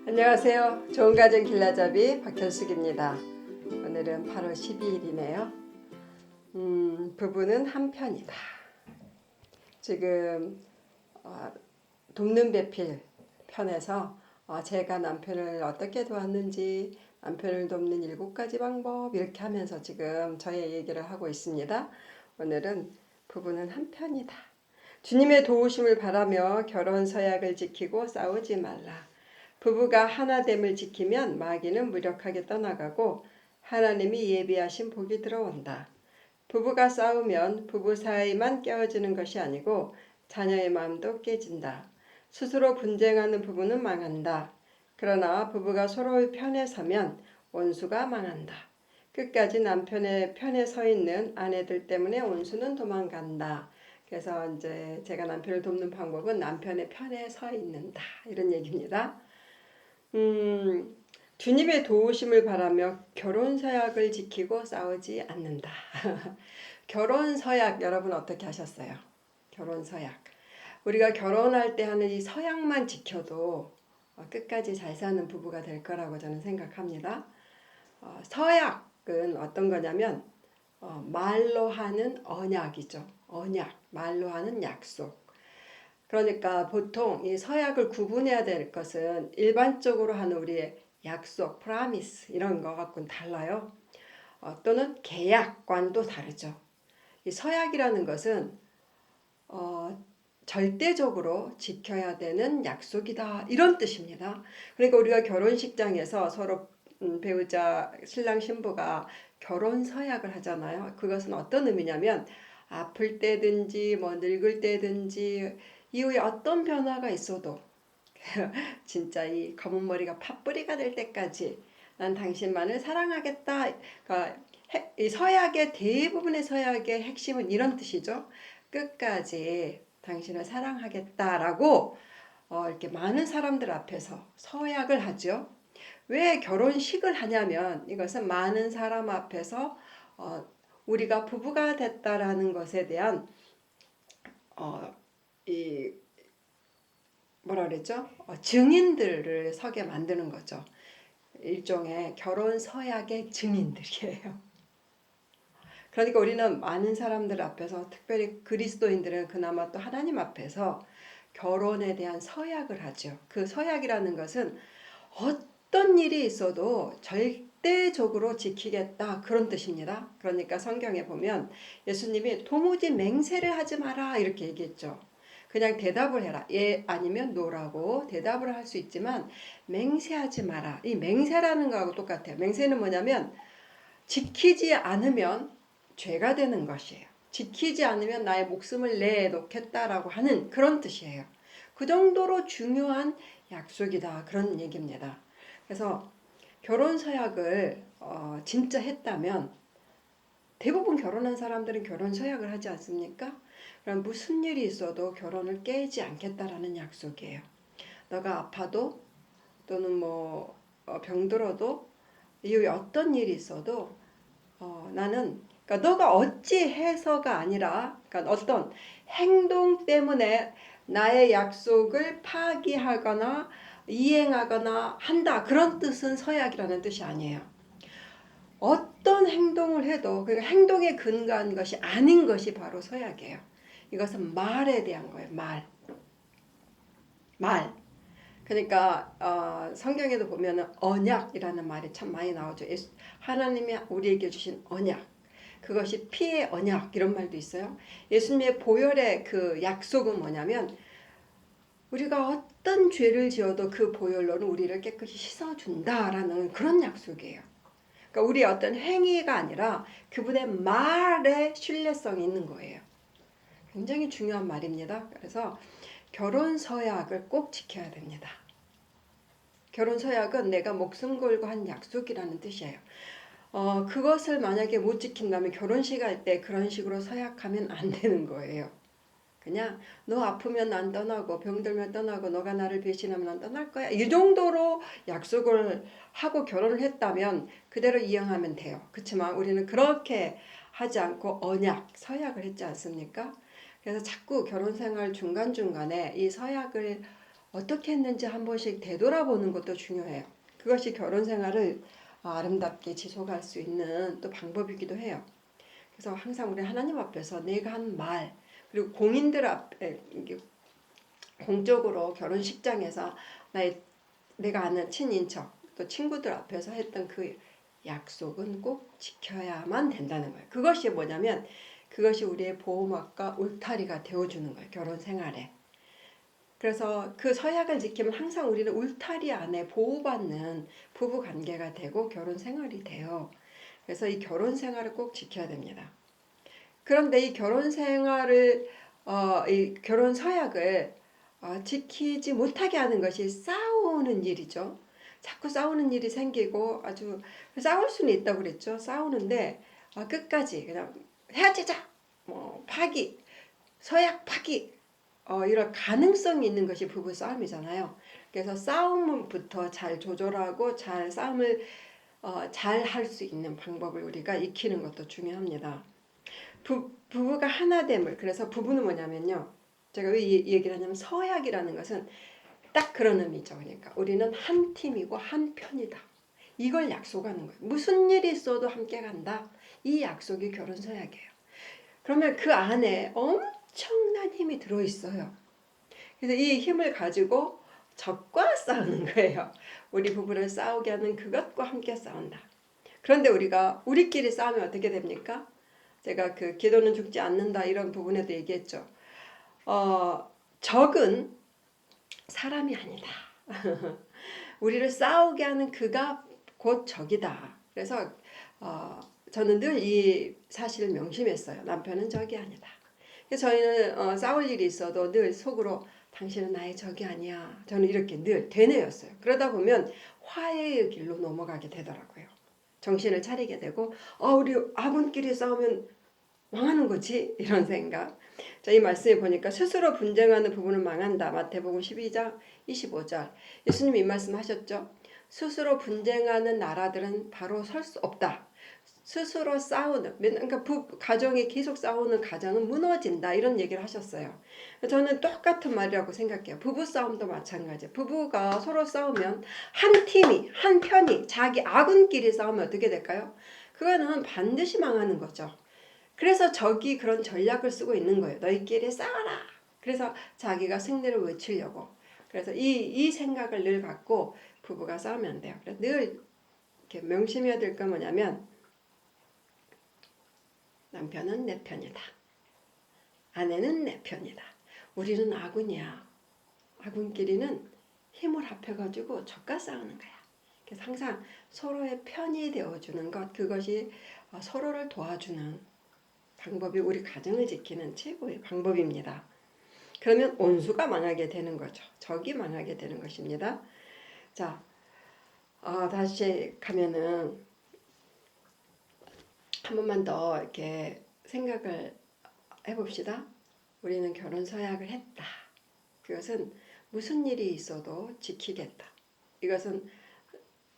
안녕하세요. 좋은 가정 길라잡이 박현숙입니다. 오늘은 8월 12일이네요. 부부는 한편이다. 지금 돕는 배필 편에서 제가 남편을 어떻게 도왔는지, 남편을 돕는 7가지 방법 이렇게 하면서 지금 저의 얘기를 하고 있습니다. 오늘은 부부는 한편이다. 주님의 도우심을 바라며 결혼 서약을 지키고 싸우지 말라. 부부가 하나됨을 지키면 마귀는 무력하게 떠나가고 하나님이 예비하신 복이 들어온다. 부부가 싸우면 부부 사이만 깨어지는 것이 아니고 자녀의 마음도 깨진다. 스스로 분쟁하는 부부는 망한다. 그러나 부부가 서로의 편에 서면 원수가 망한다. 끝까지 남편의 편에 서 있는 아내들 때문에 원수는 도망간다. 그래서 이제 제가 남편을 돕는 방법은 남편의 편에 서 있는다. 이런 얘기입니다. 주님의 도우심을 바라며 결혼 서약을 지키고 싸우지 않는다. 결혼 서약 여러분 어떻게 하셨어요? 결혼 서약. 우리가 결혼할 때 하는 이 서약만 지켜도 끝까지 잘 사는 부부가 될 거라고 저는 생각합니다. 서약은 어떤 거냐면 말로 하는 언약이죠. 언약, 말로 하는 약속. 그러니까 보통 이 서약을 구분해야 될 것은 일반적으로 하는 우리의 약속, 프라미스 이런 거 갖고는 달라요. 또는 계약과도 다르죠. 이 서약이라는 것은 절대적으로 지켜야 되는 약속이다 이런 뜻입니다. 그러니까 우리가 결혼식장에서 서로 배우자 신랑 신부가 결혼 서약을 하잖아요. 그것은 어떤 의미냐면 아플 때든지 뭐 늙을 때든지 이후에 어떤 변화가 있어도 진짜 이 검은 머리가 팥뿌리가 될 때까지 난 당신만을 사랑하겠다. 그러니까 이 서약의 대부분의 서약의 핵심은 이런 뜻이죠. 끝까지 당신을 사랑하겠다라고 이렇게 많은 사람들 앞에서 서약을 하죠. 왜 결혼식을 하냐면 이것은 많은 사람 앞에서 우리가 부부가 됐다라는 것에 대한 이 뭐라 그랬죠? 증인들을 서게 만드는 거죠. 일종의 결혼 서약의 증인들이에요. 그러니까 우리는 많은 사람들 앞에서 특별히 그리스도인들은 그나마 또 하나님 앞에서 결혼에 대한 서약을 하죠. 그 서약이라는 것은 어떤 일이 있어도 절대적으로 지키겠다 그런 뜻입니다. 그러니까 성경에 보면 예수님이 도무지 맹세를 하지 마라 이렇게 얘기했죠. 그냥 대답을 해라. 예 아니면 노라고 대답을 할 수 있지만 맹세하지 마라. 이 맹세라는 거하고 똑같아요. 맹세는 뭐냐면 지키지 않으면 죄가 되는 것이에요. 지키지 않으면 나의 목숨을 내놓겠다라고 하는 그런 뜻이에요. 그 정도로 중요한 약속이다 그런 얘기입니다. 그래서 결혼 서약을 진짜 했다면 대부분 결혼한 사람들은 결혼 서약을 하지 않습니까? 그럼 무슨 일이 있어도 결혼을 깨지 않겠다라는 약속이에요. 너가 아파도 또는 뭐 병들어도 이후에 어떤 일이 있어도 나는 그러니까 너가 어찌해서가 아니라 그러니까 어떤 행동 때문에 나의 약속을 파기하거나 이행하거나 한다 그런 뜻은 서약이라는 뜻이 아니에요. 어떤 행동을 해도 그 행동에 근거한 것이 아닌 것이 바로 서약이에요. 이것은 말에 대한 거예요. 말. 그러니까 성경에도 보면은 언약이라는 말이 참 많이 나오죠. 하나님이 우리에게 주신 언약. 그것이 피의 언약 이런 말도 있어요. 예수님의 보혈의 그 약속은 뭐냐면 우리가 어떤 죄를 지어도 그 보혈로는 우리를 깨끗이 씻어준다라는 그런 약속이에요. 그러니까 우리의 어떤 행위가 아니라 그분의 말에 신뢰성이 있는 거예요. 굉장히 중요한 말입니다. 그래서 결혼 서약을 꼭 지켜야 됩니다. 결혼 서약은 내가 목숨 걸고 한 약속이라는 뜻이에요. 그것을 만약에 못 지킨다면 결혼식 할 때 그런 식으로 서약하면 안 되는 거예요. 그냥 너 아프면 난 떠나고 병들면 떠나고 너가 나를 배신하면 난 떠날 거야. 이 정도로 약속을 하고 결혼을 했다면 그대로 이행하면 돼요. 그렇지만 우리는 그렇게 하지 않고 언약, 서약을 했지 않습니까? 그래서 자꾸 결혼 생활 중간중간에 이 서약을 어떻게 했는지 한 번씩 되돌아보는 것도 중요해요. 그것이 결혼 생활을 아름답게 지속할 수 있는 또 방법이기도 해요. 그래서 항상 우리 하나님 앞에서 내가 한 말, 그리고 공인들 앞에 공적으로 결혼식장에서 내가 아는 친인척 또 친구들 앞에서 했던 그 약속은 꼭 지켜야만 된다는 거예요. 그것이 뭐냐면 그것이 우리의 보호막과 울타리가 되어주는 거예요. 결혼 생활에. 그래서 그 서약을 지키면 항상 우리는 울타리 안에 보호받는 부부 관계가 되고 결혼 생활이 돼요. 그래서 이 결혼 생활을 꼭 지켜야 됩니다. 그런데 이 결혼 생활을 이 결혼 서약을 지키지 못하게 하는 것이 싸우는 일이죠. 자꾸 싸우는 일이 생기고 아주 싸울 수는 있다고 그랬죠. 싸우는데 끝까지 그냥 헤어지자, 뭐 파기, 서약 파기 이런 가능성이 있는 것이 부부 싸움이잖아요. 그래서 싸움부터 잘 조절하고 잘 싸움을 잘 할 수 있는 방법을 우리가 익히는 것도 중요합니다. 부부가 하나됨을 그래서 부부는 뭐냐면요. 제가 왜 이 얘기를 하냐면 서약이라는 것은 딱 그런 의미죠. 그러니까 우리는 한 팀이고 한 편이다. 이걸 약속하는 거예요. 무슨 일이 있어도 함께 간다. 이 약속이 결혼 서약이에요. 그러면 그 안에 엄청난 힘이 들어있어요. 그래서 이 힘을 가지고 적과 싸우는 거예요. 우리 부부를 싸우게 하는 그것과 함께 싸운다. 그런데 우리가 우리끼리 싸우면 어떻게 됩니까? 제가 그 기도는 죽지 않는다 이런 부분에도 얘기했죠. 적은 사람이 아니다. 우리를 싸우게 하는 그가 곧 적이다. 그래서 저는 늘 이 사실을 명심했어요. 남편은 적이 아니다. 그래서 저희는 싸울 일이 있어도 늘 속으로 당신은 나의 적이 아니야. 저는 이렇게 늘 되뇌었어요. 그러다 보면 화해의 길로 넘어가게 되더라고요. 정신을 차리게 되고 우리 아군끼리 싸우면 망하는 거지 이런 생각. 자, 이 말씀에 보니까 스스로 분쟁하는 부부는 망한다. 마태복음 12장 25절. 예수님 이 말씀 하셨죠. 스스로 분쟁하는 나라들은 바로 설 수 없다. 스스로 싸우는 그러니까 가정이 계속 싸우는 가정은 무너진다 이런 얘기를 하셨어요. 저는 똑같은 말이라고 생각해요. 부부 싸움도 마찬가지. 부부가 서로 싸우면 한 팀이 한 편이 자기 아군끼리 싸우면 어떻게 될까요? 그거는 반드시 망하는 거죠. 그래서 적이 그런 전략을 쓰고 있는 거예요. 너희끼리 싸워라. 그래서 자기가 승리를 외치려고. 그래서 이 생각을 늘 갖고 부부가 싸우면 안 돼요. 그래서 늘 이렇게 명심해야 될 건 뭐냐면 남편은 내 편이다. 아내는 내 편이다. 우리는 아군이야. 아군끼리는 힘을 합해가지고 적과 싸우는 거야. 그래서 항상 서로의 편이 되어주는 것, 그것이 서로를 도와주는 방법이 우리 가정을 지키는 최고의 방법입니다. 그러면 온수가 망하게 되는 거죠. 적이 망하게 되는 것입니다. 자, 다시 가면은 한 번만 더 이렇게 생각을 해봅시다. 우리는 결혼 서약을 했다. 그것은 무슨 일이 있어도 지키겠다. 이것은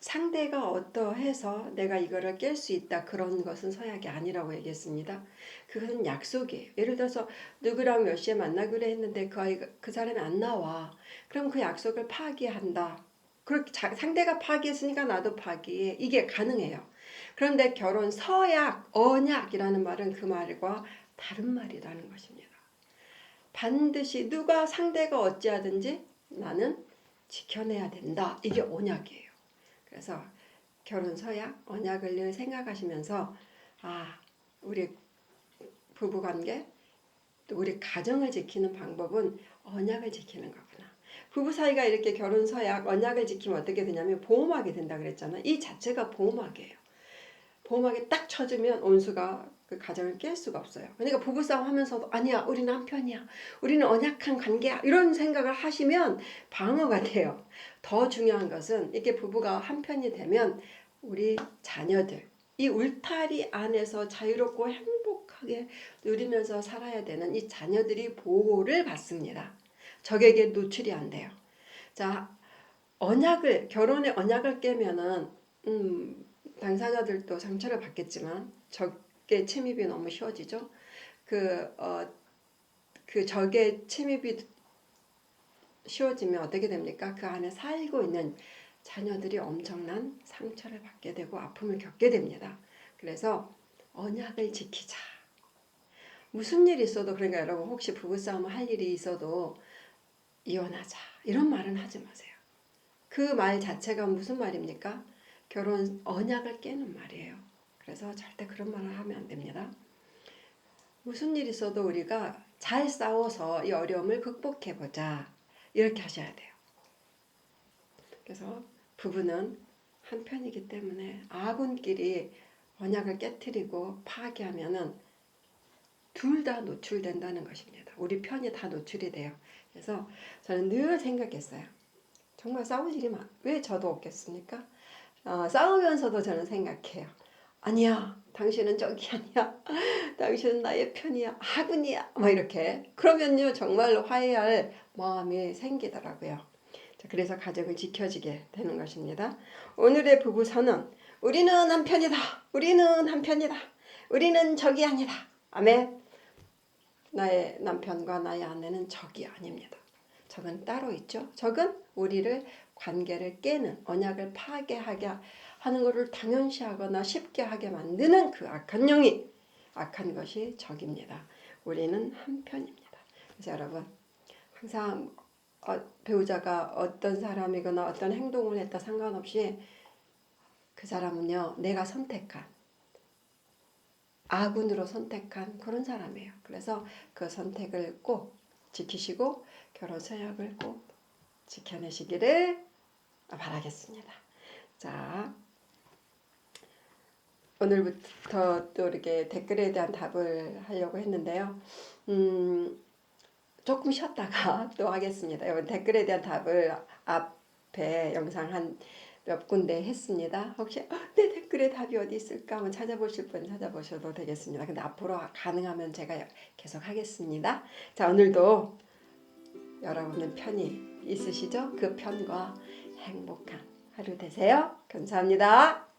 상대가 어떠해서 내가 이거를 깰 수 있다 그런 것은 서약이 아니라고 얘기했습니다. 그것은 약속이에요. 예를 들어서 누구랑 몇 시에 만나기로 했는데 그 사람이 안 나와. 그럼 그 약속을 파기한다. 그렇게 상대가 파기했으니까 나도 파기해. 이게 가능해요. 그런데 결혼 서약, 언약이라는 말은 그 말과 다른 말이라는 것입니다. 반드시 누가 상대가 어찌하든지 나는 지켜내야 된다. 이게 언약이에요. 그래서 결혼 서약, 언약을 늘 생각하시면서 우리 부부관계, 또 우리 가정을 지키는 방법은 언약을 지키는 거구나. 부부 사이가 이렇게 결혼 서약, 언약을 지키면 어떻게 되냐면 보호막이 된다 그랬잖아. 이 자체가 보호막이에요. 보호막이 딱 쳐주면 온수가 그 가정을 깰 수가 없어요. 그러니까 부부싸움 하면서도 아니야, 우리는 한 편이야, 우리는 언약한 관계야, 이런 생각을 하시면 방어가 돼요. 더 중요한 것은 이렇게 부부가 한 편이 되면 우리 자녀들, 이 울타리 안에서 자유롭고 행복하게 누리면서 살아야 되는 이 자녀들이 보호를 받습니다. 적에게 노출이 안 돼요. 자, 결혼의 언약을 깨면은 당사자들도 상처를 받겠지만 적의 침입이 너무 쉬워지죠. 그 적의 침입이 쉬워지면 어떻게 됩니까? 그 안에 살고 있는 자녀들이 엄청난 상처를 받게 되고 아픔을 겪게 됩니다. 그래서 언약을 지키자. 무슨 일이 있어도, 그러니까 여러분 혹시 부부싸움 할 일이 있어도 이혼하자 이런 말은 하지 마세요. 그 말 자체가 무슨 말입니까? 결혼 언약을 깨는 말이에요. 그래서 절대 그런 말을 하면 안 됩니다. 무슨 일 있어도 우리가 잘 싸워서 이 어려움을 극복해보자 이렇게 하셔야 돼요. 그래서 부부는 한 편이기 때문에 아군끼리 언약을 깨트리고 파괴하면은 둘 다 노출된다는 것입니다. 우리 편이 다 노출이 돼요. 그래서 저는 늘 생각했어요. 정말 싸울 일이 왜 저도 없겠습니까? 싸우면서도 저는 생각해요. 아니야, 당신은 적이 아니야. 당신은 나의 편이야. 아군이야. 뭐 이렇게. 그러면요, 정말로 화해할 마음이 생기더라고요. 자, 그래서 가정을 지켜지게 되는 것입니다. 오늘의 부부 선언. 우리는 한 편이다. 우리는 한 편이다. 우리는 적이 아니다. 아멘. 나의 남편과 나의 아내는 적이 아닙니다. 적은 따로 있죠. 적은 우리를 관계를 깨는, 언약을 파괴하게 하는 것을 당연시하거나 쉽게 하게 만드는 그 악한 영이, 악한 것이 적입니다. 우리는 한 편입니다. 그래서 여러분 항상 배우자가 어떤 사람이거나 어떤 행동을 했다 상관없이 그 사람은요, 내가 선택한, 아군으로 선택한 그런 사람이에요. 그래서 그 선택을 꼭 지키시고 결혼 서약을 꼭 지켜내시기를 바라겠습니다. 자, 오늘부터 또 이렇게 댓글에 대한 답을 하려고 했는데요. 조금 쉬었다가 또 하겠습니다. 이번 댓글에 대한 답을 앞에 영상 한 몇 군데 했습니다. 혹시 내 댓글에 답이 어디 있을까 한번 찾아보실 분 찾아보셔도 되겠습니다. 근데 앞으로 가능하면 제가 계속 하겠습니다. 자, 오늘도 여러분의 편이 있으시죠? 그 편과 행복한 하루 되세요. 감사합니다.